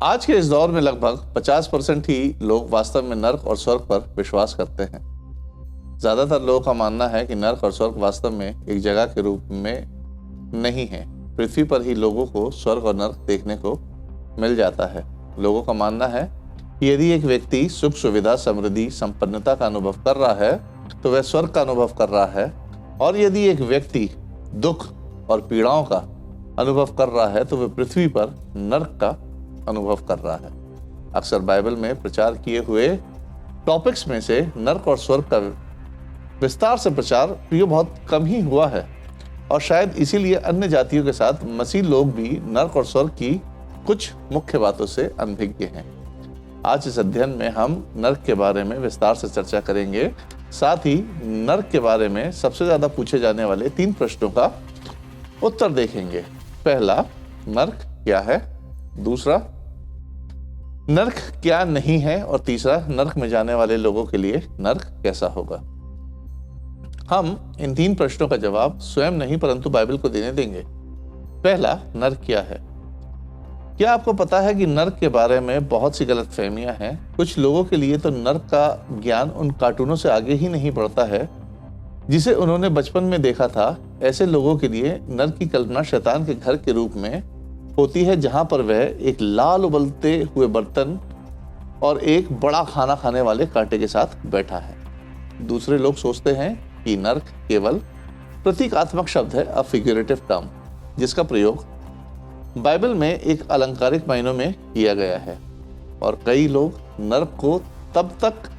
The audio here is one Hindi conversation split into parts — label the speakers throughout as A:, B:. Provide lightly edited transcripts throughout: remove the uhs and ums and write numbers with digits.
A: आज के इस दौर में लगभग 50% ही लोग वास्तव में नर्क और स्वर्ग पर विश्वास करते हैं। ज्यादातर लोगों का मानना है कि नर्क और स्वर्ग वास्तव में एक जगह के रूप में नहीं है। पृथ्वी पर ही लोगों को स्वर्ग और नर्क देखने को मिल जाता है। लोगों का मानना है कि यदि एक व्यक्ति सुख सुविधा समृद्धि संपन्नता का अनुभव कर रहा है तो वह स्वर्ग का अनुभव कर रहा है, और यदि एक व्यक्ति दुख और पीड़ाओं का अनुभव कर रहा है तो वह पृथ्वी पर नर्क का अनुभव कर रहा है। अक्सर बाइबल में प्रचार किए हुए टॉपिक्स में से नर्क और स्वर्ग का विस्तार से प्रचार बहुत कम ही हुआ है, और शायद इसीलिए अन्य जातियों के साथ मसीह लोग भी नर्क और स्वर्ग की कुछ मुख्य बातों से अनभिज्ञ हैं। आज इस अध्ययन में हम नर्क के बारे में विस्तार से चर्चा करेंगे। साथ ही नर्क के बारे में सबसे ज्यादा पूछे जाने वाले 3 प्रश्नों का उत्तर देखेंगे। पहला, नर्क क्या है? दूसरा, नर्क क्या नहीं है? और तीसरा, नर्क में जाने वाले लोगों के लिए नर्क कैसा होगा? हम इन 3 प्रश्नों का जवाब स्वयं नहीं परंतु बाइबल को देने देंगे। पहला, नर्क क्या है? क्या आपको पता है कि नर्क के बारे में बहुत सी गलतफहमियां हैं? कुछ लोगों के लिए तो नर्क का ज्ञान उन कार्टूनों से आगे ही नहीं बढ़ता है जिसे उन्होंने बचपन में देखा था। ऐसे लोगों के लिए नर्क की कल्पना शैतान के घर के रूप में होती है, जहां पर वह एक लाल उबलते हुए बर्तन और एक बड़ा खाना खाने वाले कांटे के साथ बैठा है। दूसरे लोग सोचते हैं कि नर्क केवल प्रतीकात्मक शब्द है, अ फिगरेटिव टर्म, जिसका प्रयोग बाइबल में एक अलंकारिक मायनों में किया गया है। और कई लोग नर्क को तब तक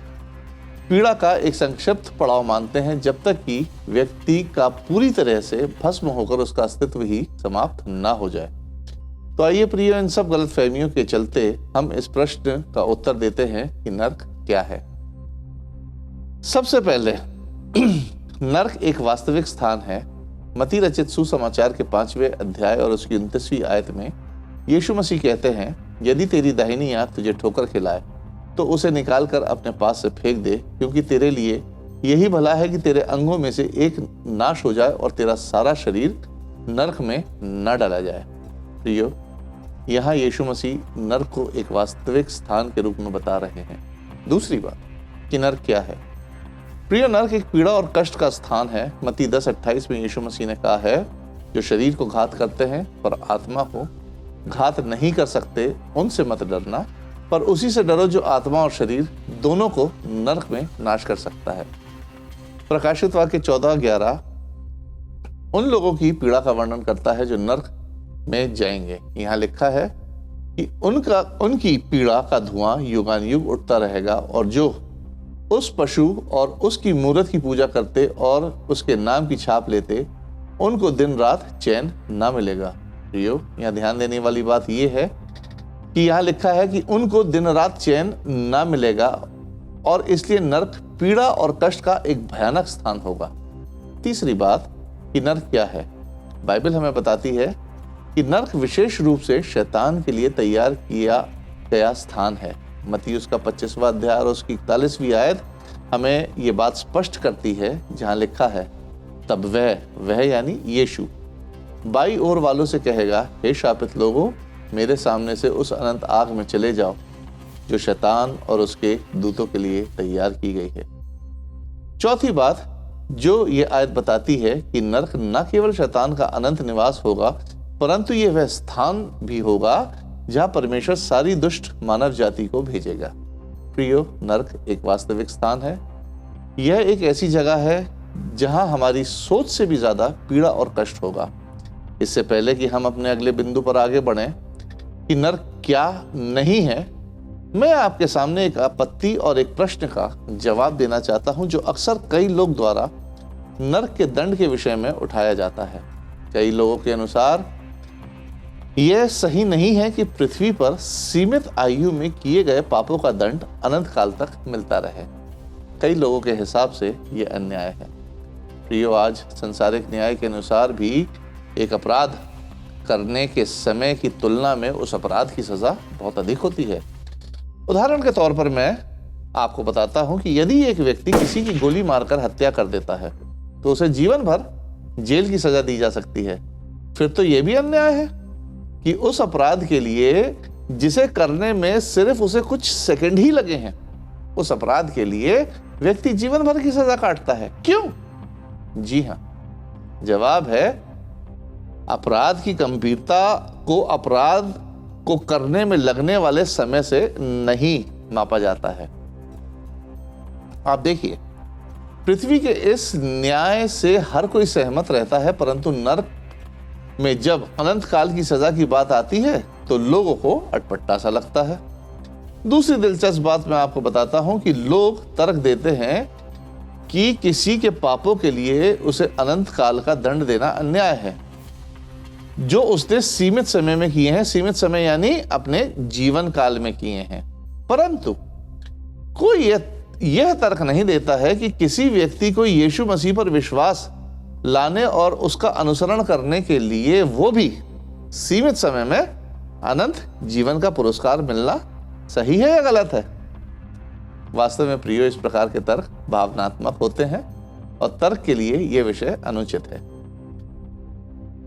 A: पीड़ा का एक संक्षिप्त पड़ाव मानते हैं जब तक कि व्यक्ति का पूरी तरह से भस्म होकर उसका अस्तित्व ही समाप्त ना हो जाए। तो आइए प्रियो, इन सब गलतफहमियों के चलते हम इस प्रश्न का उत्तर देते हैं कि नर्क क्या है। सबसे पहले नर्क एक वास्तविक स्थान है। मत्ती रचित सुसमाचार के 5वें अध्याय और उसकी 29वीं आयत में यीशु मसीह कहते हैं, यदि तेरी दाहिनी आंख तुझे ठोकर खिलाए तो उसे निकाल कर अपने पास से फेंक दे, क्योंकि तेरे लिए यही भला है कि तेरे अंगों में से एक नाश हो जाए और तेरा सारा शरीर नर्क में न डाला जाए। प्रियो, यहाँ यीशु मसीह नर्क को एक वास्तविक स्थान के रूप में बता रहे हैं। दूसरी बात कि नर्क क्या है। प्रिय, नर्क एक पीड़ा और कष्ट का स्थान है। मत्ती 10:28 में यीशु मसीह ने कहा है, जो शरीर को घात करते हैं पर आत्मा को घात नहीं कर सकते, उनसे मत डरना, पर उसी से डरो जो आत्मा और शरीर दोनों को नर्क में नाश कर सकता है। प्रकाशित वाक्य 14:11 उन लोगों की पीड़ा का वर्णन करता है जो नर्क में जाएंगे। यहाँ लिखा है कि उनकी पीड़ा का धुआं युगानुयुग उठता रहेगा, और जो उस पशु और उसकी मूरत की पूजा करते और उसके नाम की छाप लेते, उनको दिन रात चैन ना मिलेगा। प्रियो, यहाँ ध्यान देने वाली बात यह है कि यहाँ लिखा है कि उनको दिन रात चैन ना मिलेगा, और इसलिए नर्क पीड़ा और कष्ट का एक भयानक स्थान होगा। तीसरी बात कि नर्क क्या है। बाइबल हमें बताती है कि नर्क विशेष रूप से शैतान के लिए तैयार किया गया स्थान है। मत्ती उसका 25वां अध्याय और उसकी 41वीं आयत हमें ये बात स्पष्ट करती है, जहां लिखा है, तब वह यानी यीशु बाई ओर वालों से कहेगा, हे शापित लोगों, मेरे सामने से उस अनंत आग में चले जाओ जो शैतान और उसके दूतों के लिए तैयार की गई है। चौथी बात जो ये आयत बताती है कि नर्क न केवल शैतान का अनंत निवास होगा, परंतु ये वह स्थान भी होगा जहां परमेश्वर सारी दुष्ट मानव जाति को भेजेगा। प्रियो, नर्क एक वास्तविक स्थान है। यह एक ऐसी जगह है जहां हमारी सोच से भी ज्यादा पीड़ा और कष्ट होगा। इससे पहले कि हम अपने अगले बिंदु पर आगे बढ़ें कि नर्क क्या नहीं है, मैं आपके सामने एक आपत्ति और एक प्रश्न का जवाब देना चाहता हूं जो अक्सर कई लोग द्वारा नर्क के दंड के विषय में उठाया जाता है। कई लोगों के अनुसार यह सही नहीं है कि पृथ्वी पर सीमित आयु में किए गए पापों का दंड अनंत काल तक मिलता रहे। कई लोगों के हिसाब से यह अन्याय है। प्रियो, आज संसारिक न्याय के अनुसार भी एक अपराध करने के समय की तुलना में उस अपराध की सजा बहुत अधिक होती है। उदाहरण के तौर पर मैं आपको बताता हूं कि यदि एक व्यक्ति किसी की गोली मारकर हत्या कर देता है तो उसे जीवन भर जेल की सजा दी जा सकती है। फिर तो यह भी अन्याय है कि उस अपराध के लिए जिसे करने में सिर्फ उसे कुछ सेकंड ही लगे हैं, उस अपराध के लिए व्यक्ति जीवन भर की सजा काटता है। क्यों? जी हां, जवाब है अपराध की गंभीरता को अपराध को करने में लगने वाले समय से नहीं मापा जाता है। आप देखिए, पृथ्वी के इस न्याय से हर कोई सहमत रहता है, परंतु नरक में जब अनंत काल की सजा की बात आती है तो लोगों को अटपटा सा लगता है। दूसरी दिलचस्प बात मैं आपको बताता हूं कि लोग तर्क देते हैं कि किसी के पापों के लिए उसे अनंत काल का दंड देना अन्याय है, जो उसने सीमित समय में किए हैं। सीमित समय यानी अपने जीवन काल में किए हैं। परंतु कोई यह तर्क नहीं देता है कि किसी व्यक्ति को यीशु मसीह पर विश्वास लाने और उसका अनुसरण करने के लिए वो भी सीमित समय में अनंत जीवन का पुरस्कार मिलना सही है या गलत है। वास्तव में प्रियो, इस प्रकार के तर्क भावनात्मक होते हैं और तर्क के लिए यह विषय अनुचित है।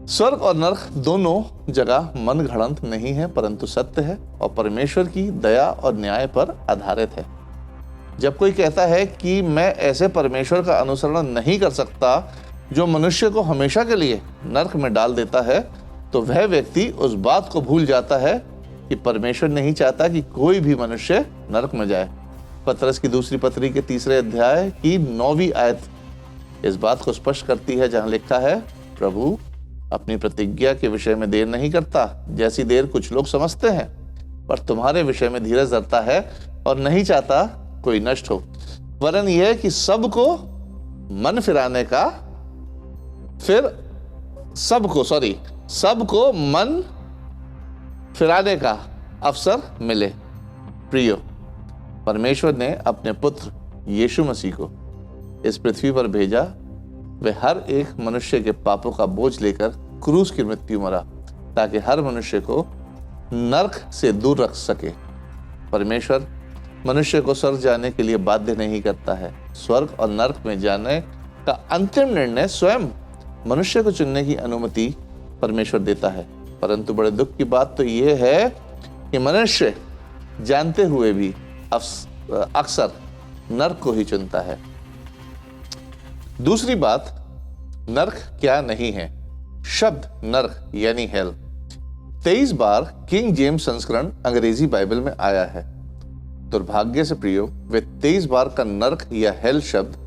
A: स्वर्ग और नरक दोनों जगह मनगढ़ंत नहीं है, परंतु सत्य है और परमेश्वर की दया और न्याय पर आधारित है। जब कोई कहता है कि मैं ऐसे परमेश्वर का अनुसरण नहीं कर सकता जो मनुष्य को हमेशा के लिए नरक में डाल देता है, तो वह व्यक्ति उस बात को भूल जाता है कि परमेश्वर नहीं चाहता कि कोई भी मनुष्य नरक में जाए। पतरस की दूसरी पत्री के 3 अध्याय की 9वीं आयत इस बात को स्पष्ट करती है, जहां लिखा है, प्रभु अपनी प्रतिज्ञा के विषय में देर नहीं करता, जैसी देर कुछ लोग समझते हैं, पर तुम्हारे विषय में धीरज धरता है और नहीं चाहता कोई नष्ट हो, वरन यह कि सबको मन फिराने का सबको मन फिराने का अवसर मिले। प्रियो, परमेश्वर ने अपने पुत्र यीशु मसीह को इस पृथ्वी पर भेजा। वह हर एक मनुष्य के पापों का बोझ लेकर क्रूस की मृत्यु मरा, ताकि हर मनुष्य को नरक से दूर रख सके। परमेश्वर मनुष्य को स्वर्ग जाने के लिए बाध्य नहीं करता है। स्वर्ग और नरक में जाने का अंतिम निर्णय स्वयं मनुष्य को चुनने की अनुमति परमेश्वर देता है। परंतु बड़े दुख की बात तो यह है कि मनुष्य जानते हुए भी अक्सर नरक को ही चुनता है। दूसरी बात, नरक क्या नहीं है। शब्द नरक यानी हेल 23 बार किंग जेम्स संस्करण अंग्रेजी बाइबल में आया है। दुर्भाग्य से प्रियो, वे 23 बार का नरक या हेल शब्द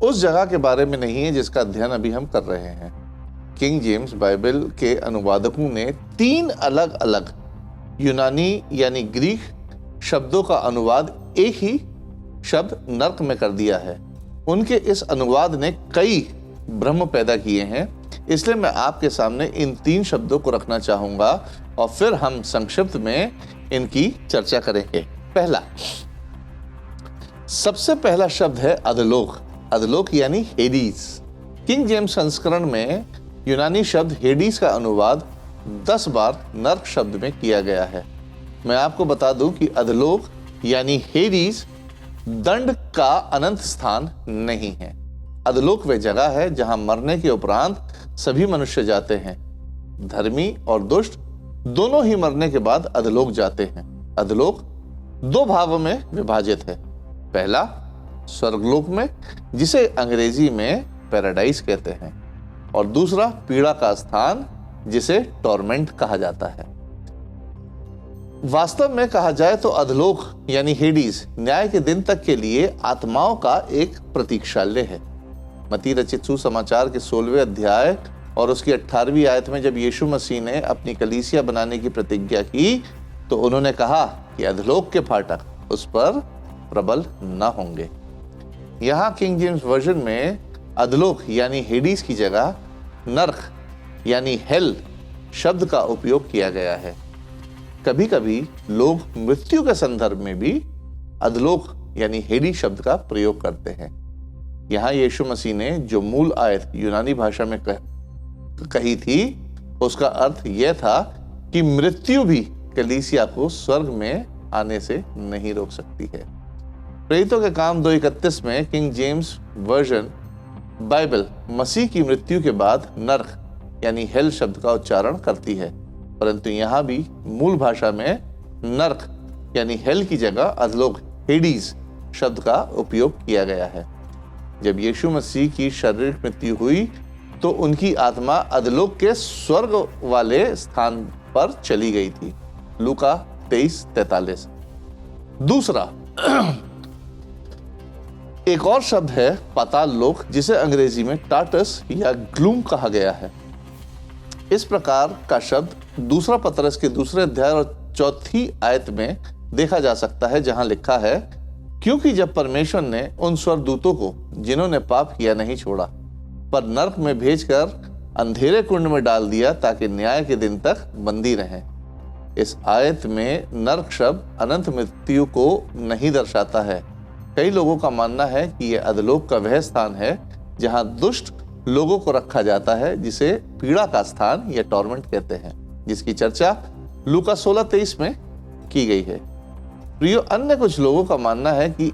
A: उस जगह के बारे में नहीं है जिसका अध्ययन अभी हम कर रहे हैं। किंग जेम्स बाइबल के अनुवादकों ने 3 अलग अलग यूनानी यानी ग्रीक शब्दों का अनुवाद एक ही शब्द नरक में कर दिया है। उनके इस अनुवाद ने कई भ्रम पैदा किए हैं, इसलिए मैं आपके सामने इन 3 शब्दों को रखना चाहूंगा और फिर हम संक्षिप्त में इनकी चर्चा करेंगे। सबसे पहला शब्द है अधलोक। अधलोक यानी हेडीज। किंग जेम्स संस्करण में यूनानी शब्द हेडीज का अनुवाद 10 बार नरक शब्द में किया गया है। मैं आपको बता दूं कि अधलोक यानी हेडीज दंड का अनंत स्थान नहीं है। अधलोक वह जगह है जहां मरने के उपरांत सभी मनुष्य जाते हैं। धर्मी और दुष्ट दोनों ही मरने के बाद अधलोक जाते हैं। अधलोक 2 भागों में विभाजित है। पहला स्वर्गलोक में, जिसे अंग्रेजी में पैराडाइज कहते हैं, और दूसरा पीड़ा का स्थान, जिसे टॉर्मेंट कहा जाता है। वास्तव में कहा जाए तो अधलोक यानी हेडीज न्याय के दिन तक के लिए आत्माओं का एक प्रतीक्षालय है। मत्ती रचित सुसमाचार के 16वें अध्याय और उसकी 18वीं आयत में जब यीशु मसीह ने अपनी कलीसिया बनाने की प्रतिज्ञा की, तो उन्होंने कहा कि अधलोक के फाटक उस पर प्रबल न होंगे। यहाँ किंग जेम्स वर्जन में अधलोक यानी हेडीज की जगह नरक यानी हेल शब्द का उपयोग किया गया है। कभी कभी लोग मृत्यु के संदर्भ में भी अधलोक यानी हेडी शब्द का प्रयोग करते हैं। यहाँ यीशु मसीह ने जो मूल आयत यूनानी भाषा में कही थी, उसका अर्थ यह था कि मृत्यु भी कलीसिया को स्वर्ग में आने से नहीं रोक सकती है। प्रेरितों के काम 2:31 में किंग जेम्स वर्जन बाइबल मसीह की मृत्यु के बाद नरक यानी हेल शब्द का उच्चारण करती है। परंतु यहाँ भी मूल भाषा में नर्क यानी हेल की जगह अधलोक हेडीज शब्द का उपयोग किया गया है। जब यीशु मसीह की शारीरिक मृत्यु हुई तो उनकी आत्मा अधलोक के स्वर्ग वाले स्थान पर चली गई थी। लूका 23:43। दूसरा एक और शब्द है पाताल लोक, जिसे अंग्रेजी में टार्टस या ग्लूम कहा गया है। इस प्रकार का शब्द दूसरा पतरस के दूसरे अध्याय और चौथी आयत में देखा जा सकता है, जहां लिखा है, क्योंकि जब परमेश्वर ने उन स्वर्गदूतों को जिन्होंने पाप किया नहीं छोड़ा, पर नरक में भेजकर अंधेरे कुंड में डाल दिया ताकि न्याय के दिन तक बंदी रहें। इस आयत में नरक शब्द अनंत मृत्यु को नहीं दर्शाता है। कई लोगों का मानना है कि यह अधलोक का वह स्थान है जहां दुष्ट लोगों को रखा जाता है, जिसे पीड़ा का स्थान या टॉर्मेंट कहते हैं, जिसकी चर्चा लूका 16:23 में की गई है। प्रियो, अन्य कुछ लोगों का मानना है कि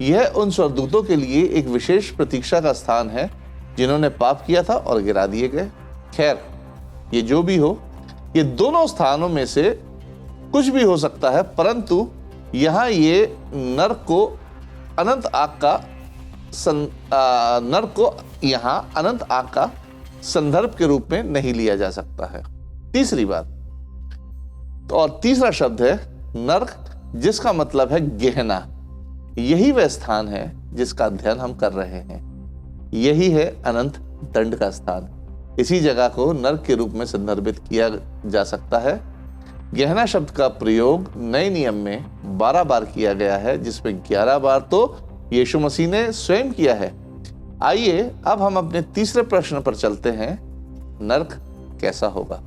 A: यह उन स्वर्गदूतों के लिए एक विशेष प्रतीक्षा का स्थान है जिन्होंने पाप किया था और गिरा दिए गए। खैर, ये जो भी हो, ये दोनों स्थानों में से कुछ भी हो सकता है, परंतु यहाँ ये नरक को अनंत आग का संदर्भ के रूप में नहीं लिया जा सकता है। तीसरी बात, और तीसरा शब्द है नरक, जिसका मतलब है गहना। यही वह स्थान है जिसका अध्ययन हम कर रहे हैं। यही है अनंत दंड का स्थान। इसी जगह को नरक के रूप में संदर्भित किया जा सकता है। गहना शब्द का प्रयोग नए नियम में 12 बार किया गया है, जिसमें 11 बार तो यीशु मसीह ने स्वयं किया है। आइए अब हम अपने तीसरे प्रश्न पर चलते हैं, नरक कैसा होगा।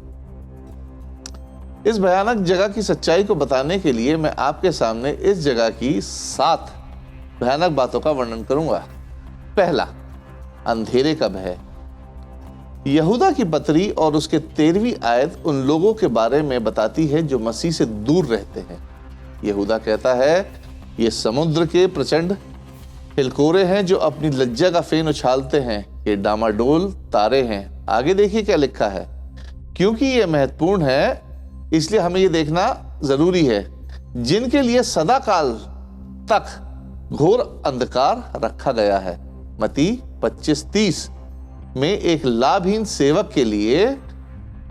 A: इस भयानक जगह की सच्चाई को बताने के लिए मैं आपके सामने इस जगह की 7 भयानक बातों का वर्णन करूंगा। पहला, अंधेरे का भय। यहूदा की पत्री और उसके 13वीं आयत उन लोगों के बारे में बताती है जो मसीह से दूर रहते हैं। यहूदा कहता है, ये समुद्र के प्रचंड हिलकोरे हैं जो अपनी लज्जा का फेन उछालते हैं, ये डामाडोल तारे हैं। आगे देखिए क्या लिखा है, क्योंकि ये महत्वपूर्ण है इसलिए हमें ये देखना जरूरी है, जिनके लिए सदा काल तक घोर अंधकार रखा गया है। मत्ती 25:30 में एक लाभहीन सेवक के लिए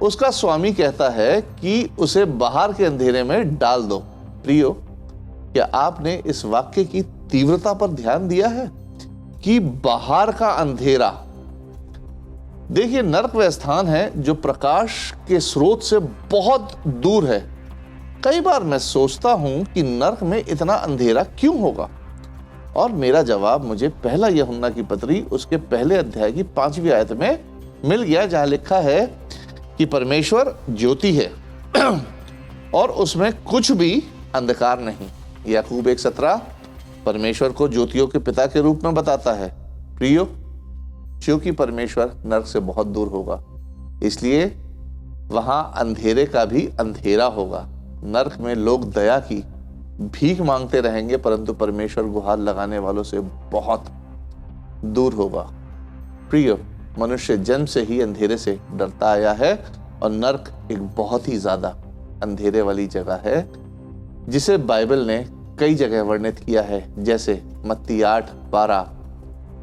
A: उसका स्वामी कहता है कि उसे बाहर के अंधेरे में डाल दो। प्रियो, क्या आपने इस वाक्य की तीव्रता पर ध्यान दिया है कि बाहर का अंधेरा? देखिए, नरक वह स्थान है जो प्रकाश के स्रोत से बहुत दूर है। कई बार मैं सोचता हूं कि नरक में इतना अंधेरा क्यों होगा, और मेरा जवाब मुझे पहला यूहन्ना की पत्री उसके पहले अध्याय की 5वीं आयत में मिल गया, जहां लिखा है कि परमेश्वर ज्योति है और उसमें कुछ भी अंधकार नहीं। याकूब 1:17 परमेश्वर को ज्योतियों के पिता के रूप में बताता है। प्रियो, क्योंकि परमेश्वर नरक से बहुत दूर होगा, इसलिए वहां अंधेरे का भी अंधेरा होगा। नरक में लोग दया की भीख मांगते रहेंगे, परंतु परमेश्वर गुहार लगाने वालों से बहुत दूर होगा। प्रियो, मनुष्य जन्म से ही अंधेरे से डरता आया है, और नरक एक बहुत ही ज्यादा अंधेरे वाली जगह है, जिसे बाइबल ने कई जगह वर्णित किया है, जैसे मत्ती 8:12,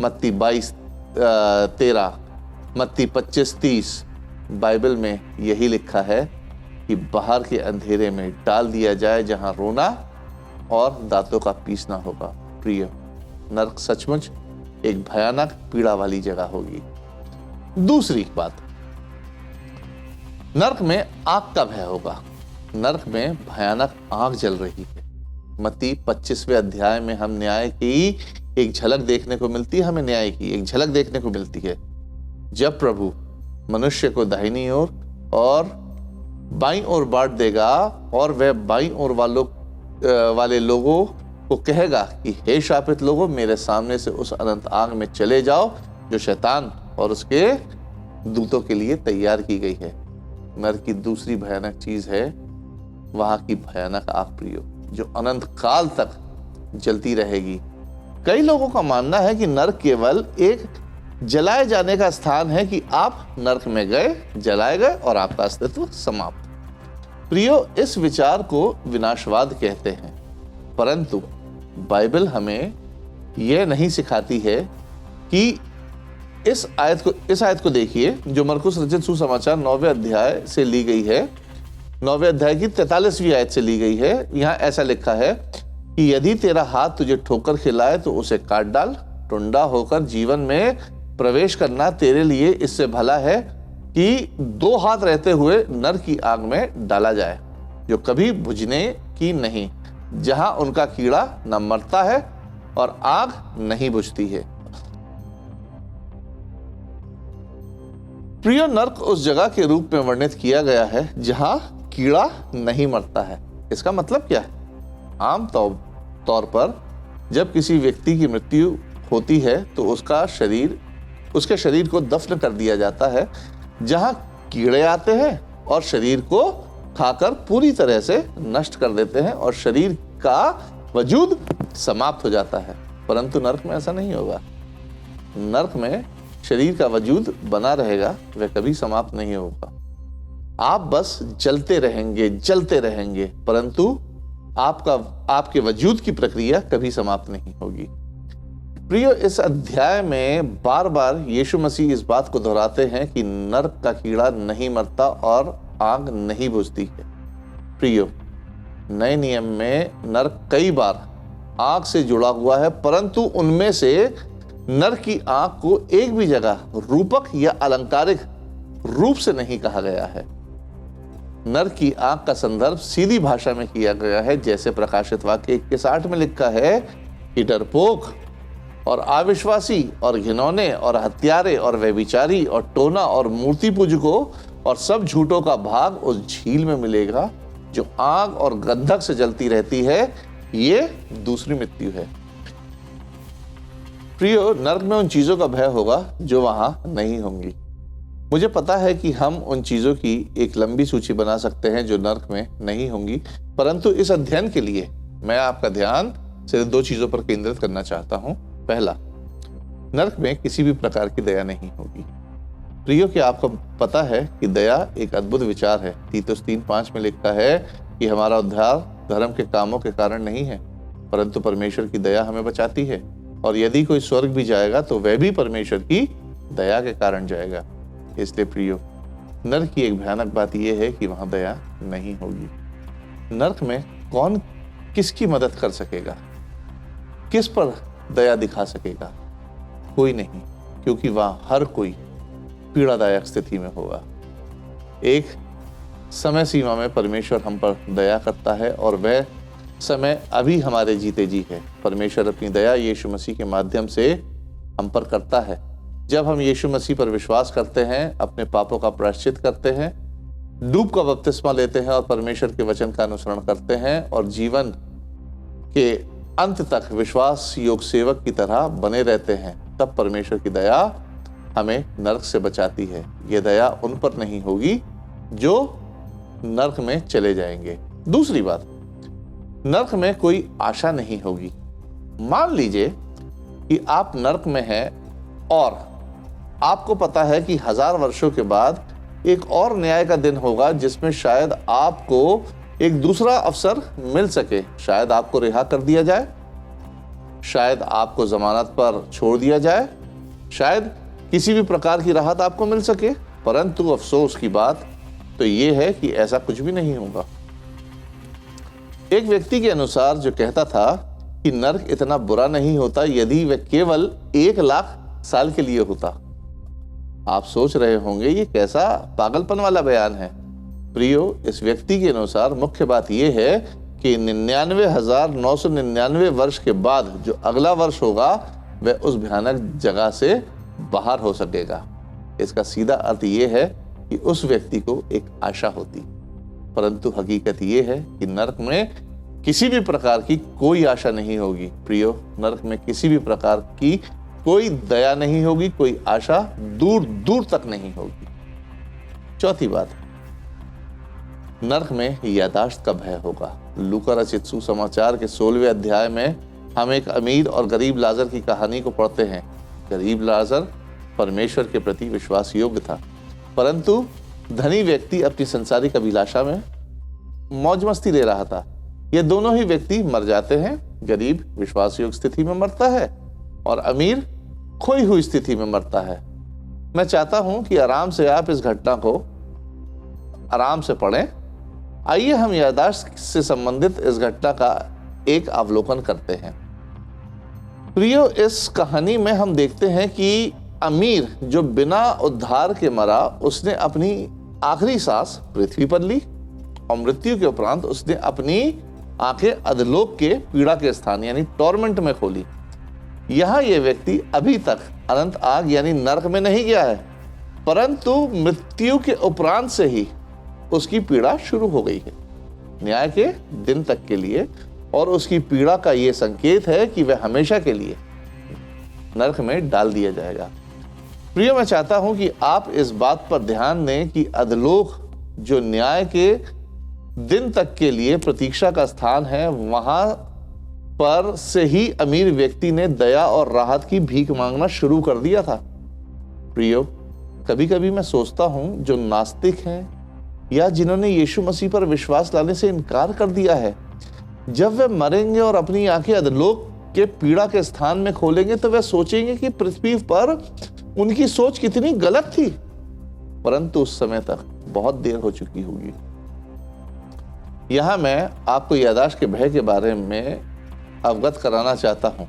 A: मत्ती 22:13, मत्ती 25:30। बाइबल में यही लिखा है कि बाहर के अंधेरे में डाल दिया जाए, जहां रोना और दांतों का पीसना होगा। प्रिय, नरक सचमुच एक भयानक पीड़ा वाली जगह होगी। दूसरी बात, नरक में आग का भय होगा। नरक में भयानक आग जल रही है। मत्ती 25वें अध्याय में हम न्याय की एक झलक देखने को मिलती है। हमें न्याय की एक झलक देखने को मिलती है, जब प्रभु मनुष्य को दाहिनी ओर और बाईं ओर बांट देगा, और वह बाईं ओर वाले लोगों को कहेगा कि हे शापित लोगों, मेरे सामने से उस अनंत आग में चले जाओ जो शैतान और उसके दूतों के लिए तैयार की गई है। नरक की दूसरी भयानक चीज है वहां की भयानक आग, प्रियो, जो अनंत काल तक जलती रहेगी। कई लोगों का मानना है कि नरक केवल एक जलाए जाने का स्थान है, कि आप नरक में गए, जलाए गए और आपका अस्तित्व समाप्त। प्रियो, इस विचार को विनाशवाद कहते हैं, परंतु बाइबल हमें यह नहीं सिखाती है कि इस आयत को देखिए जो मरकुस रचित सुसमाचार 9वें अध्याय से ली गई है, 9वें अध्याय की 43वीं आयत से ली गई है। यहाँ ऐसा लिखा है कि यदि तेरा हाथ तुझे ठोकर खिलाए तो उसे काट डाल, टुंडा होकर जीवन में प्रवेश करना तेरे लिए इससे भला है कि 2 हाथ रहते हुए नर की आग में डाला जाए, जो कभी बुझने की नहीं, जहां उनका कीड़ा न मरता है और आग नहीं बुझती है। प्रिय, नर्क उस जगह के रूप में वर्णित किया गया है जहां कीड़ा नहीं मरता है। इसका मतलब क्या है? आम तौर पर जब किसी व्यक्ति की मृत्यु होती है तो उसके शरीर को दफन कर दिया जाता है, जहां कीड़े आते हैं और शरीर को खाकर पूरी तरह से नष्ट कर देते हैं और शरीर का वजूद समाप्त हो जाता है। परंतु नर्क में ऐसा नहीं होगा। नर्क में शरीर का वजूद बना रहेगा, वह कभी समाप्त नहीं होगा। आप बस जलते रहेंगे, परंतु आपके वजूद की प्रक्रिया कभी समाप्त नहीं होगी। प्रियो, इस अध्याय में बार बार यीशु मसीह इस बात को दोहराते हैं कि नर्क का कीड़ा नहीं मरता और आग नहीं बुझती है। प्रियो, नए नियम में नर्क कई बार आग से जुड़ा हुआ है, परंतु उनमें से नर्क की आग को एक भी जगह रूपक या अलंकारिक रूप से नहीं कहा गया है। नर्क की आग का संदर्भ सीधी भाषा में किया गया है, जैसे प्रकाशित वाक्य 1:60 में लिखा है कि डरपोक और अविश्वासी और घिनौने और हत्यारे और व्यभिचारी और टोना और मूर्ति पूजकों और सब झूठों का भाग उस झील में मिलेगा जो आग और गंधक से जलती रहती है। ये दूसरी मृत्यु है। प्रियो, नर्क में उन चीजों का भय होगा जो वहां नहीं होंगी। मुझे पता है कि हम उन चीजों की एक लंबी सूची बना सकते हैं जो नर्क में नहीं होंगी, परंतु इस अध्ययन के लिए मैं आपका ध्यान सिर्फ 2 चीजों पर केंद्रित करना चाहता हूं। पहला, नर्क में किसी भी प्रकार की दया नहीं होगी। प्रियो, क्या आपको पता है कि दया एक अद्भुत विचार है? तीतुस 3:5 में लिखा है कि हमारा उद्धार धर्म के कामों के कारण नहीं है, परंतु परमेश्वर की दया हमें बचाती है, और यदि कोई स्वर्ग भी जाएगा तो वह भी परमेश्वर की दया के कारण जाएगा। इसलिए प्रियो, नर्क की एक भयानक बात यह है कि वहां दया नहीं होगी। नर्क में कौन किसकी मदद कर सकेगा? किस पर दया दिखा सकेगा? कोई नहीं, क्योंकि वहां हर कोई पीड़ादायक स्थिति में होगा। एक समय सीमा में परमेश्वर हम पर दया करता है और वह समय अभी हमारे जीते जी है। परमेश्वर अपनी दया यीशु मसीह के माध्यम से हम पर करता है। जब हम यीशु मसीह पर विश्वास करते हैं, अपने पापों का प्रायश्चित करते हैं, डूब का बपतिस्मा लेते हैं और परमेश्वर के वचन का अनुसरण करते हैं और जीवन के अंत तक विश्वास योग सेवक की तरह बने रहते हैं, तब परमेश्वर की दया हमें नर्क से बचाती है। यह दया उन पर नहीं होगी जो नर्क में चले जाएंगे। दूसरी बात, नर्क में कोई आशा नहीं होगी। मान लीजिए कि आप नर्क में हैं और आपको पता है कि 1000 वर्षों के बाद एक और न्याय का दिन होगा जिसमें शायद आपको एक दूसरा अवसर मिल सके। शायद आपको रिहा कर दिया जाए, शायद आपको जमानत पर छोड़ दिया जाए, शायद किसी भी प्रकार की राहत आपको मिल सके। परंतु अफसोस की बात तो ये है कि ऐसा कुछ भी नहीं होगा। एक व्यक्ति के अनुसार जो कहता था कि नर्क इतना बुरा नहीं होता यदि वह केवल 1,00,000 साल के लिए होता। आप सोच रहे होंगे ये कैसा पागलपन वाला बयान है। प्रियो, इस व्यक्ति के अनुसार मुख्य बात यह है कि 99,999 वर्ष के बाद जो अगला वर्ष होगा वह उस भयानक जगह से बाहर हो सकेगा। इसका सीधा अर्थ यह है कि उस व्यक्ति को एक आशा होती, परंतु हकीकत यह है कि नर्क में किसी भी प्रकार की कोई आशा नहीं होगी। प्रियो, नर्क में किसी भी प्रकार की कोई दया नहीं होगी, कोई आशा दूर दूर तक नहीं होगी। चौथी बात, नर्क में यादाश्त का भय होगा। लूका रचित सुसमाचार के 16वें अध्याय में हम एक अमीर और गरीब लाजर की कहानी को पढ़ते हैं। गरीब लाजर परमेश्वर के प्रति विश्वास योग्य था, परंतु धनी व्यक्ति अपनी संसारिक अभिलाषा में मौज मस्ती ले रहा था। ये दोनों ही व्यक्ति मर जाते हैं। गरीब विश्वास योग्य स्थिति में मरता है और अमीर खोई हुई स्थिति में मरता है। मैं चाहता हूं कि आराम से आप इस घटना को आराम से पढ़ें। आइए हम याददाश्त से संबंधित इस घटना का एक अवलोकन करते हैं। प्रियो, इस कहानी में हम देखते हैं कि अमीर जो बिना उद्धार के मरा, उसने अपनी आखिरी सांस पृथ्वी पर ली और मृत्यु के उपरांत उसने अपनी आंखें अधोलोक के पीड़ा के स्थान यानी टॉर्मेंट में खोली। यहां यह व्यक्ति अभी तक अनंत आग यानी नरक में नहीं गया है, परंतु मृत्यु के उपरांत से ही उसकी पीड़ा शुरू हो गई है न्याय के दिन तक के लिए, और उसकी पीड़ा का यह संकेत है कि वह हमेशा के लिए नरक में डाल दिया जाएगा। प्रिय, मैं चाहता हूं कि आप इस बात पर ध्यान दें कि अधोलोक जो न्याय के दिन तक के लिए प्रतीक्षा का स्थान है, वहां पर से ही अमीर व्यक्ति ने दया और राहत की भीख मांगना शुरू कर दिया था। प्रियो, कभी कभी मैं सोचता हूं जो नास्तिक हैं या जिन्होंने यीशु मसीह पर विश्वास लाने से इनकार कर दिया है, जब वे मरेंगे और अपनी आंखें अधोलोक के पीड़ा के स्थान में खोलेंगे तो वे सोचेंगे कि पृथ्वी पर उनकी सोच कितनी गलत थी, परंतु उस समय तक बहुत देर हो चुकी होगी। यहां मैं आपको याददाश्त के भय के बारे में अवगत कराना चाहता हूं।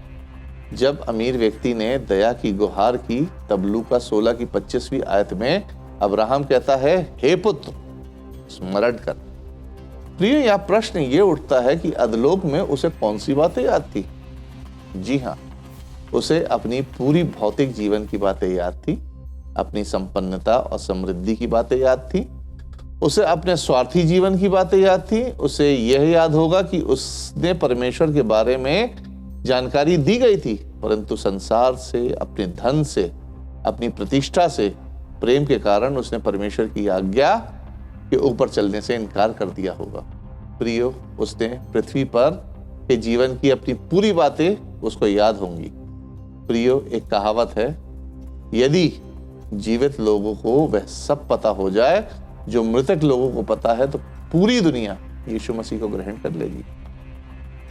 A: जब अमीर व्यक्ति ने दया की गुहार की, तब लूका 16 की 25वीं आयत में अब्राहम कहता है, हे पुत्र स्मरण कर। प्रिय, यह प्रश्न ये उठता है कि अधोलोक में उसे कौन सी बातें याद थी? जी हाँ, उसे अपनी पूरी भौतिक जीवन की बातें याद थी, अपनी संपन्नता और समृद्धि की बातें याद थी, उसे अपने स्वार्थी जीवन की बातें याद थी। उसे यह याद होगा कि उसने परमेश्वर के बारे में जानकारी दी गई थी, परंतु संसार से, अपने धन से, अपनी प्रतिष्ठा से प्रेम के कारण उसने परमेश्वर की आज्ञा के ऊपर चलने से इनकार कर दिया होगा। प्रियो, उसने पृथ्वी पर के जीवन की अपनी पूरी बातें उसको याद होंगी। प्रियो, एक कहावत है, यदि जीवित लोगों को वह सब पता हो जाए जो मृतक लोगों को पता है, तो पूरी दुनिया यीशु मसीह को ग्रहण कर लेगी।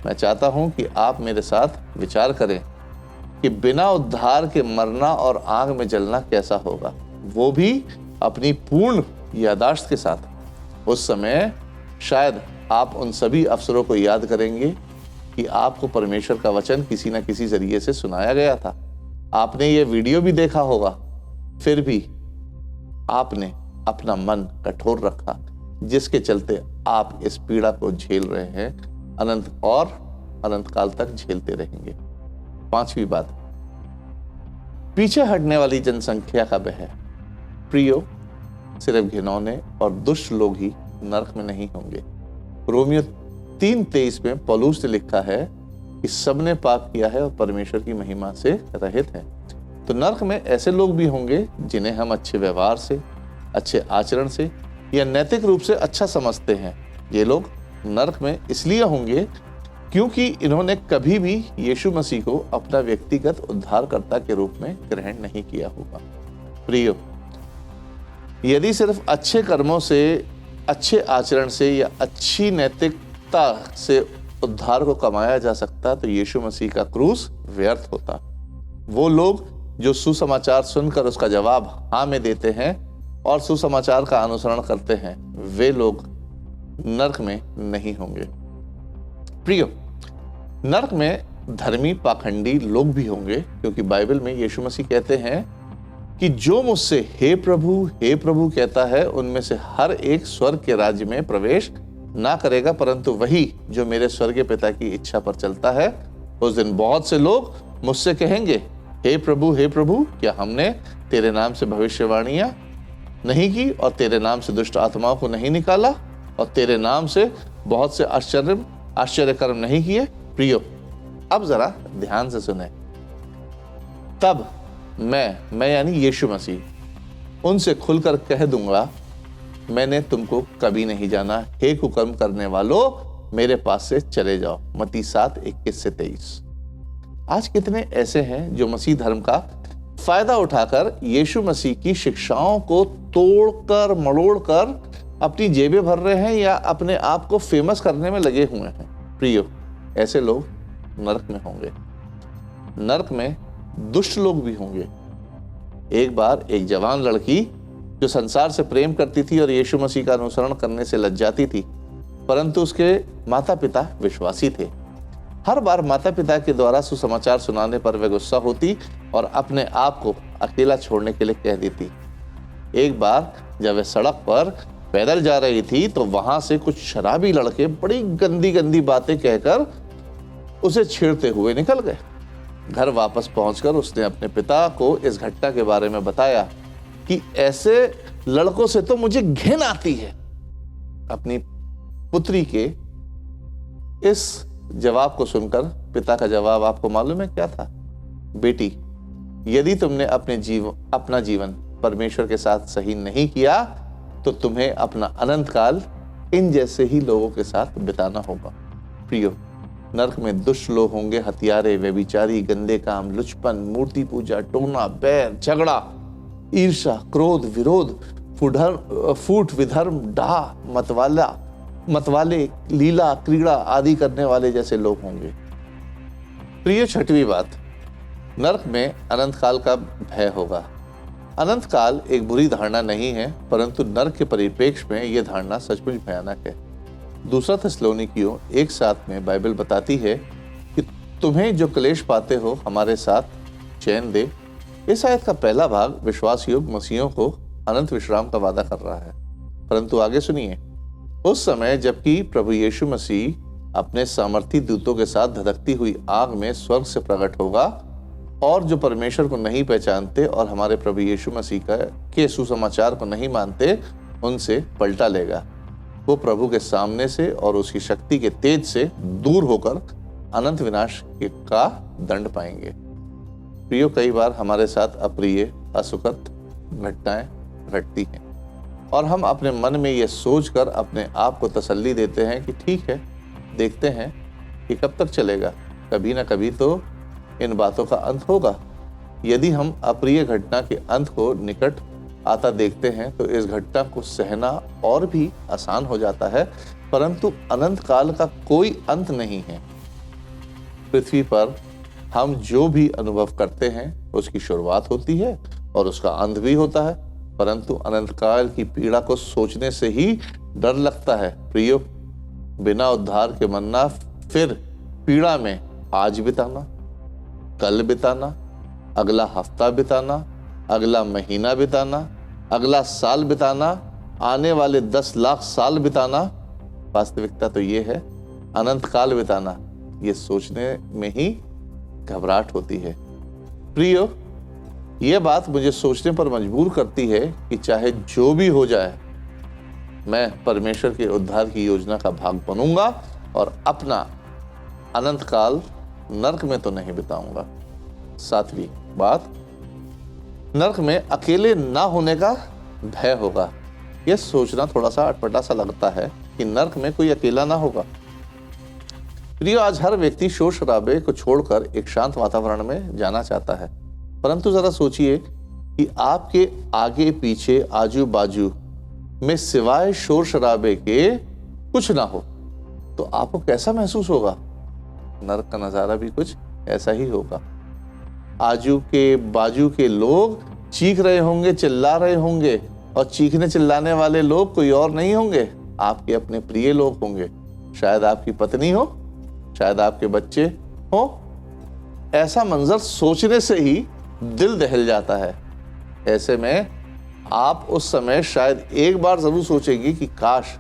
A: मैं चाहता हूं कि आप मेरे साथ विचार करें कि बिना उद्धार के मरना और आग में जलना कैसा होगा, वो भी अपनी पूर्ण याददाश्त के साथ। उस समय शायद आप उन सभी अवसरों को याद करेंगे कि आपको परमेश्वर का वचन किसी न किसी जरिए से सुनाया गया था। आपने ये वीडियो भी देखा होगा, फिर भी आपने अपना मन कठोर रखा, जिसके चलते आप इस पीड़ा को झेल रहे हैं, अनंत और अनंत काल तक झेलते रहेंगे। 5वीं बात, पीछे हटने वाली जनसंख्या का भय। प्रियो, सिर्फ घिनौने और दुष्ट लोग ही नरक में नहीं होंगे। रोमियो 3:23 में पौलुस ने लिखा है कि सबने पाप किया है और परमेश्वर की महिमा से रहित हैं। तो नरक में ऐसे लोग भी होंगे जिन्हें हम अच्छे व्यवहार से, अच्छे आचरण से या नैतिक रूप से अच्छा समझते हैं। ये लोग नरक में इसलिए होंगे क्योंकि इन्होंने कभी भी यीशु मसीह को अपना व्यक्तिगत उद्धारकर्ता के रूप में ग्रहण नहीं किया होगा। प्रियो, यदि सिर्फ अच्छे कर्मों से, अच्छे आचरण से या अच्छी नैतिकता से उद्धार को कमाया जा सकता तो यीशु मसीह का क्रूस व्यर्थ होता। वो लोग जो सुसमाचार सुनकर उसका जवाब हाँ में देते हैं और सुसमाचार का अनुसरण करते हैं, वे लोग नरक में नहीं होंगे। प्रियो, नरक में धर्मी पाखंडी लोग भी होंगे, क्योंकि बाइबल में यीशु मसीह कहते हैं कि जो मुझसे हे प्रभु कहता है, उनमें से हर एक स्वर्ग के राज्य में प्रवेश ना करेगा, परंतु वही जो मेरे स्वर्गीय पिता की इच्छा पर चलता है। उस दिन बहुत से लोग मुझसे कहेंगे, हे प्रभु, क्या हमने तेरे नाम से भविष्यवाणियां नहीं की और तेरे नाम से दुष्ट आत्माओं को नहीं निकाला और तेरे नाम से बहुत से आश्चर्य कर्म नहीं किए? प्रियो, अब जरा ध्यान से सुने। तब मैं यानी यीशु मसीह उनसे खुलकर कह दूंगा, मैंने तुमको कभी नहीं जाना, हे कुकर्म करने वालों, मेरे पास से चले जाओ। मत्ती 7:21-23। आज कितने ऐसे हैं जो मसीह धर्म का फायदा उठाकर यीशु मसीह की शिक्षाओं को तोड़कर मरोड़कर अपनी जेबें भर रहे हैं या अपने आप को फेमस करने में लगे हुए हैं। प्रियो, ऐसे लोग नरक में होंगे। नरक में दुष्ट लोग भी होंगे। एक बार एक जवान लड़की जो संसार से प्रेम करती थी और यीशु मसीह का अनुसरण करने से लज्जाती थी, परंतु उसके माता पिता विश्वासी थे। हर बार माता पिता के द्वारा सुसमाचार सुनाने पर वह गुस्सा होती और अपने आप को अकेला छोड़ने के लिए कह देती। एक बार जब वह सड़क पर पैदल जा रही थी तो वहां से कुछ शराबी लड़के बड़ी गंदी गंदी बातें कहकर उसे छेड़ते हुए निकल गए। घर वापस पहुंचकर उसने अपने पिता को इस घटना के बारे में बताया कि ऐसे लड़कों से तो मुझे घिन आती है। अपनी पुत्री के इस जवाब को सुनकर पिता का जवाब आपको मालूम है क्या था? बेटी, यदि तुमने अपना जीवन परमेश्वर के साथ सही नहीं किया तो तुम्हें अपना अनंत काल इन जैसे ही लोगों के साथ बिताना होगा। प्रियो, नरक में दुष्ट लोग होंगे, हत्यारे, व्यभिचारी, गंदे काम, लुचपन, मूर्ति पूजा, टोना, बैर, झगड़ा, ईर्ष्या, क्रोध, विरोध, फूट, विधर्म, डाह, मतवाले, लीला, क्रीड़ा आदि करने वाले जैसे लोग होंगे। प्रिय, छठवीं बात, नरक में अनंत काल का भय होगा। अनंत काल एक बुरी धारणा नहीं है, परंतु नरक के परिप्रेक्ष्य में यह धारणा सचमुच भयानक है। दूसरा थिस्सलुनीकियों 1:7 में बाइबल बताती है कि तुम्हें जो क्लेश पाते हो हमारे साथ चैन दे। इस आयत का पहला भाग विश्वास योग्य मसीहियों को अनंत विश्राम का वादा कर रहा है, परंतु आगे सुनिए। उस समय जबकि प्रभु यीशु मसीह अपने सामर्थी दूतों के साथ धधकती हुई आग में स्वर्ग से प्रकट होगा और जो परमेश्वर को नहीं पहचानते और हमारे प्रभु यीशु मसीह के सुसमाचार को नहीं मानते उनसे पलटा लेगा। वो प्रभु के सामने से और उसकी शक्ति के तेज से दूर होकर अनंत विनाश का दंड पाएंगे। प्रियो, कई बार हमारे साथ अप्रिय, असुखद घटनाएं घटती हैं और हम अपने मन में यह सोचकर अपने आप को तसल्ली देते हैं कि ठीक है, देखते हैं कि कब तक चलेगा, कभी ना कभी तो इन बातों का अंत होगा। यदि हम अप्रिय घटना के अंत को निकट आता देखते हैं तो इस घटना को सहना और भी आसान हो जाता है, परंतु अनंत काल का कोई अंत नहीं है। पृथ्वी पर हम जो भी अनुभव करते हैं उसकी शुरुआत होती है और उसका अंत भी होता है, परंतु अनंत काल की पीड़ा को सोचने से ही डर लगता है। प्रियो, बिना उद्धार के मरना, फिर पीड़ा में आज बिताना, कल बिताना, अगला हफ्ता बिताना, अगला महीना बिताना, अगला साल बिताना, आने वाले 10 लाख साल बिताना, वास्तविकता तो ये है अनंत काल बिताना। ये सोचने में ही घबराहट होती है। प्रियो, ये बात मुझे सोचने पर मजबूर करती है कि चाहे जो भी हो जाए, मैं परमेश्वर के उद्धार की योजना का भाग बनूंगा और अपना अनंत काल नरक में तो नहीं बिताऊंगा। 7वीं बात, नरक में अकेले ना होने का भय होगा। यह सोचना थोड़ा सा अटपटा सा लगता है कि नरक में कोई अकेला ना होगा। प्रियो, आज हर व्यक्ति शोर शराबे को छोड़कर एक शांत वातावरण में जाना चाहता है, परंतु जरा सोचिए कि आपके आगे पीछे आजू बाजू में सिवाय शोर शराबे के कुछ ना हो तो आपको कैसा महसूस होगा? नरक का नजारा भी कुछ ऐसा ही होगा। आजू के बाजू के लोग चीख रहे होंगे, चिल्ला रहे होंगे, और चीखने चिल्लाने वाले लोग कोई और नहीं होंगे, आपके अपने प्रिय लोग होंगे। शायद आपकी पत्नी हो, शायद आपके बच्चे हो। ऐसा मंजर सोचने से ही दिल दहल जाता है। ऐसे में आप उस समय शायद एक बार जरूर सोचेंगी कि काश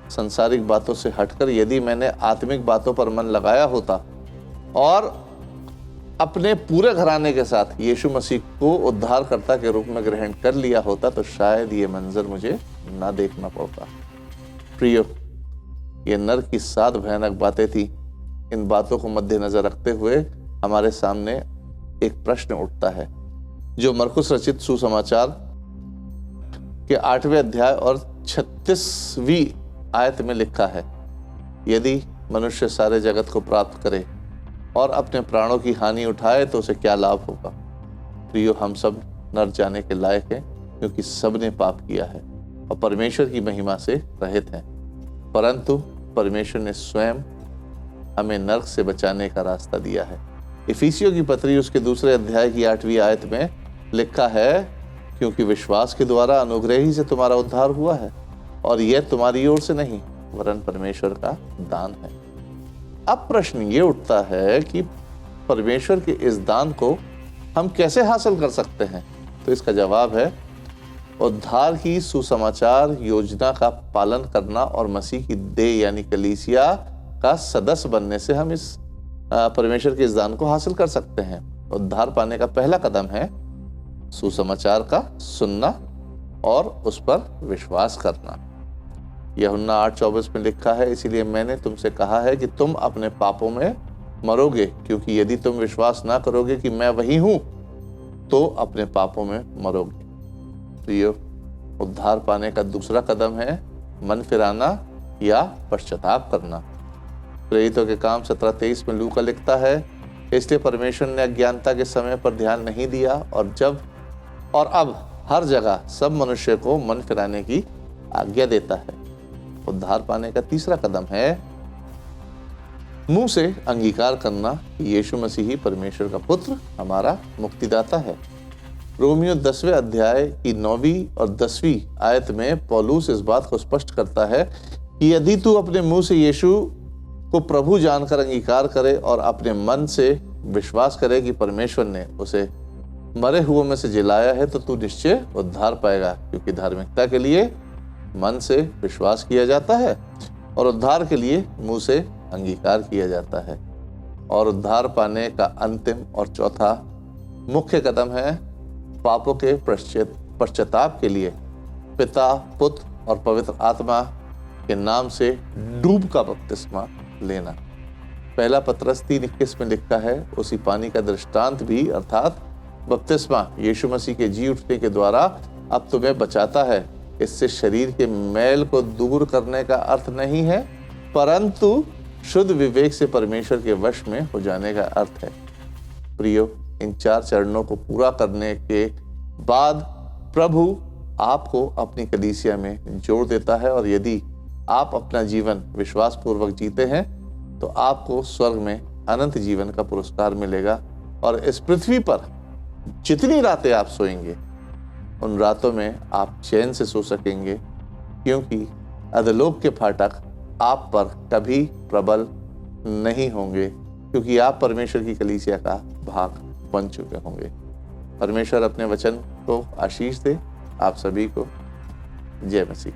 A: सांसारिक बातों से हटकर यदि मैंने आत्मिक बातों पर मन लगाया होता और अपने पूरे घराने के साथ यीशु मसीह को उद्धारकर्ता के रूप में ग्रहण कर लिया होता तो शायद ये मंजर मुझे ना देखना पड़ता। प्रियो, ये नरक की 7 भयानक बातें थी। इन बातों को मद्देनजर रखते हुए हमारे सामने एक प्रश्न उठता है जो मरकुस रचित सुसमाचार के 8वें अध्याय और 36वीं आयत में लिखा है। यदि मनुष्य सारे जगत को प्राप्त करे और अपने प्राणों की हानि उठाए तो उसे क्या लाभ होगा? प्रियो, हम सब नरक जाने के लायक हैं क्योंकि सब ने पाप किया है। और परमेश्वर की महिमा से रहित हैं, परंतु परमेश्वर ने स्वयं हमें नरक से बचाने का रास्ता दिया है। इफिसियों की पत्री उसके 2 अध्याय की 8वीं आयत में लिखा है, क्योंकि विश्वास के द्वारा अनुग्रह ही से तुम्हारा उद्धार हुआ है, और यह तुम्हारी ओर से नहीं वरन परमेश्वर का दान है। अब प्रश्न ये उठता है कि परमेश्वर के इस दान को हम कैसे हासिल कर सकते हैं? तो इसका जवाब है उद्धार की सुसमाचार योजना का पालन करना और मसीह की देह यानी कलीसिया का सदस्य बनने से हम इस परमेश्वर के इस दान को हासिल कर सकते हैं। उद्धार पाने का पहला कदम है सुसमाचार का सुनना और उस पर विश्वास करना। यूहन्ना 8:24 में लिखा है, इसीलिए मैंने तुमसे कहा है कि तुम अपने पापों में मरोगे, क्योंकि यदि तुम विश्वास ना करोगे कि मैं वही हूं तो अपने पापों में मरोगे। प्रियो, उद्धार पाने का दूसरा कदम है मन फिराना या पश्चाताप करना। प्रेरितों के काम 17:23 में लूका लिखता है, इसलिए परमेश्वर ने अज्ञानता के समय पर ध्यान नहीं दिया और अब हर जगह सब मनुष्य को मन फिराने की आज्ञा देता है। उद्धार पाने का तीसरा कदम है मुंह से अंगीकार करना कि यीशु मसीह ही परमेश्वर का पुत्र हमारा मुक्तिदाता है। रोमियो 10वें अध्याय की 9वीं और 10वीं आयत में पौलुस इस बात को स्पष्ट करता है कि यदि तू अपने मुंह से यीशु को प्रभु जानकर अंगीकार करे और अपने मन से विश्वास करे कि परमेश्वर ने उसे मरे हुओं में से जिलाया है, तो तू निश्चय उद्धार पाएगा, क्योंकि धार्मिकता के लिए मन से विश्वास किया जाता है और उद्धार के लिए मुंह से अंगीकार किया जाता है। और उद्धार पाने का अंतिम और चौथा मुख्य कदम है पापों के पश्चाताप के लिए पिता, पुत्र और पवित्र आत्मा के नाम से डूब का बपतिस्मा लेना। पहला पतरस 3:21 में लिखा है, उसी पानी का दृष्टांत भी अर्थात बपतिस्मा यीशु मसीह के जी उठने के द्वारा अब तुम्हें बचाता है। इससे शरीर के मैल को दूर करने का अर्थ नहीं है, परंतु शुद्ध विवेक से परमेश्वर के वश में हो जाने का अर्थ है। प्रियो, इन 4 चरणों को पूरा करने के बाद प्रभु आपको अपनी कलीसिया में जोड़ देता है, और यदि आप अपना जीवन विश्वास पूर्वक जीते हैं तो आपको स्वर्ग में अनंत जीवन का पुरस्कार मिलेगा। और इस पृथ्वी पर जितनी रातें आप सोएंगे उन रातों में आप चैन से सो सकेंगे, क्योंकि अधोलोक के फाटक आप पर कभी प्रबल नहीं होंगे, क्योंकि आप परमेश्वर की कलीसिया का भाग बन चुके होंगे। परमेश्वर अपने वचन को आशीष दे। आप सभी को जय मसीह।